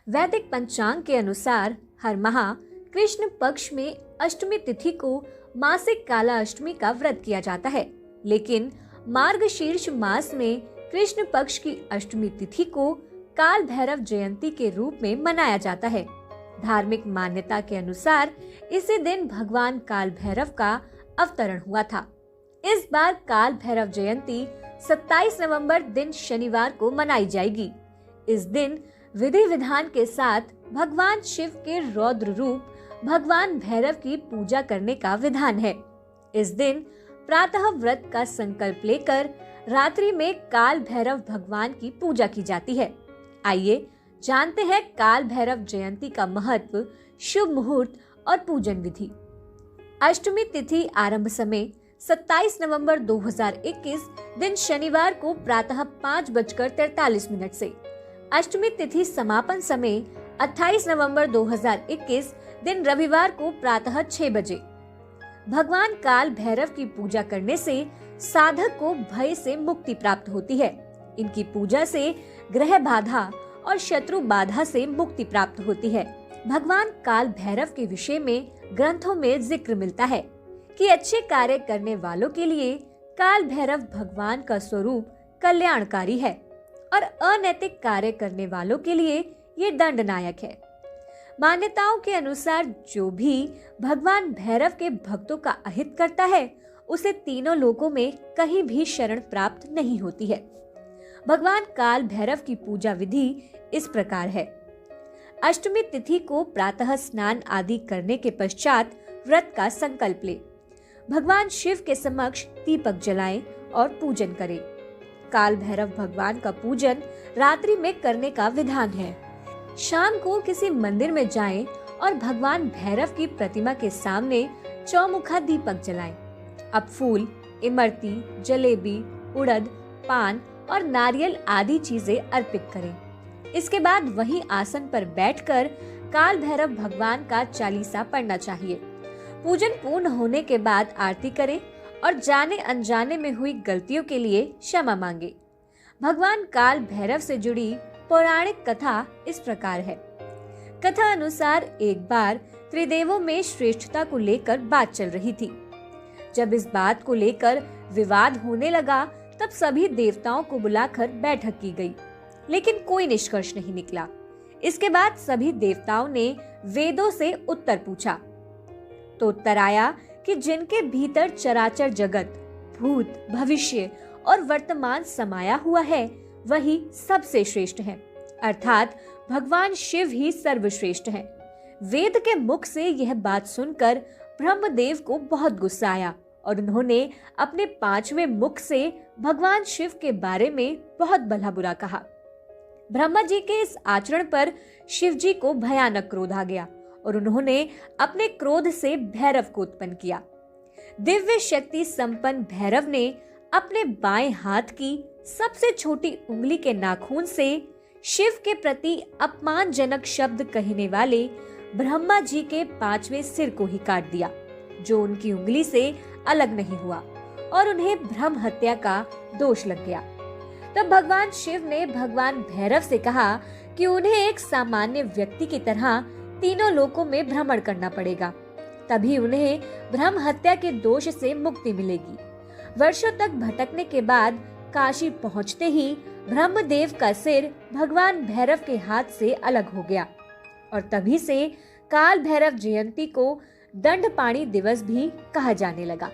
वैदिक पंचांग के अनुसार हर माह कृष्ण पक्ष में अष्टमी तिथि को मासिक काला अष्टमी का व्रत किया जाता है, लेकिन मार्गशीर्ष मास में कृष्ण पक्ष की अष्टमी तिथि को काल भैरव जयंती के रूप में मनाया जाता है। धार्मिक मान्यता के अनुसार इसी दिन भगवान काल भैरव का अवतरण हुआ था। इस बार काल भैरव जयंती 27 नवंबर दिन शनिवार को मनाई जाएगी। इस दिन विधि विधान के साथ भगवान शिव के रौद्र रूप भगवान भैरव की पूजा करने का विधान है। इस दिन प्रातः व्रत का संकल्प लेकर रात्रि में काल भैरव भगवान की पूजा की जाती है। आइए जानते हैं काल भैरव जयंती का महत्व, शुभ मुहूर्त और पूजन विधि। अष्टमी तिथि आरंभ समय 27 नवंबर 2021 दिन शनिवार को प्रातः 5:43 से। अष्टमी तिथि समापन समय 28 नवंबर 2021 दिन रविवार को प्रातः 6 बजे। भगवान काल भैरव की पूजा करने से साधक को भय से मुक्ति प्राप्त होती है। इनकी पूजा से ग्रह बाधा और शत्रु बाधा से मुक्ति प्राप्त होती है। भगवान काल भैरव के विषय में ग्रंथों में जिक्र मिलता है कि अच्छे कार्य करने वालों के लिए काल भैरव भगवान का स्वरूप कल्याणकारी है और अनैतिक कार्य करने वालों के लिए ये दंडनायक है। मान्यताओं के अनुसार जो भी भगवान भैरव के भक्तों का अहित करता है, उसे तीनों लोकों में कहीं भी शरण प्राप्त नहीं होती है। भगवान काल भैरव की पूजा विधि इस प्रकार है। अष्टमी तिथि को प्रातः स्नान आदि करने के पश्चात व्रत का संकल्प ले। भगवान शिव के समक्ष दीपक जलाएं और पूजन करें। काल भैरव भगवान का पूजन रात्रि में करने का विधान है। शाम को किसी मंदिर में जाएं और भगवान भैरव की प्रतिमा के सामने चौमुखा दीपक जलाएं। अब फूल, इमरती, जलेबी, उड़द, पान और नारियल आदि चीजें अर्पित करें। इसके बाद वही आसन पर बैठकर काल भैरव भगवान का चालीसा पढ़ना चाहिए। पूजन पूर्ण होने के बाद आरती करें और जाने अनजाने में हुई गलतियों के लिए क्षमा मांगे। भगवान काल भैरव से जुड़ी पौराणिक कथा इस प्रकार है। कथा अनुसार एक बार त्रिदेवों में श्रेष्ठता को लेकर बात चल रही थी। जब इस बात को लेकर विवाद होने लगा, तब सभी देवताओं को बुलाकर बैठक की गई, लेकिन कोई निष्कर्ष नहीं निकला। इसके बाद सभी देवताओं ने वेदों से उत्तर पूछा, तो उत्तर आया कि जिनके भीतर चराचर जगत, भूत, भविष्य और वर्तमान समाया हुआ है, वही सबसे श्रेष्ठ है, अर्थात भगवान शिव ही सर्वश्रेष्ठ है। वेद के मुख से यह बात सुनकर ब्रह्मदेव को बहुत गुस्सा आया और उन्होंने अपने 5वें मुख से भगवान शिव के बारे में बहुत भला बुरा कहा। ब्रह्मा जी के इस आचरण पर शिव जी को भयानक क्रोध आ गया और उन्होंने अपने क्रोध से भैरव को उत्पन्न किया। दिव्य शक्ति संपन्न भैरव ने अपने बाएं हाथ की सबसे छोटी उंगली के नाखून से शिव के प्रति अपमानजनक शब्द कहने वाले ब्रह्मा जी के 5वें सिर को ही काट दिया, जो उनकी उंगली से अलग नहीं हुआ, और उन्हें ब्रह्म हत्या का दोष लग गया। तब भगवान शिव ने भगवान भैरव से कहा कि उन्हें एक सामान्य व्यक्ति की तरह तीनों लोकों में भ्रमण करना पड़ेगा, तभी उन्हें ब्रह्म हत्या के दोष से मुक्ति मिलेगी। वर्षों तक भटकने के बाद काशी पहुंचते ही ब्रह्मदेव का सिर भगवान भैरव के हाथ से अलग हो गया और तभी से काल भैरव जयंती को दंडपाणी दिवस भी कहा जाने लगा।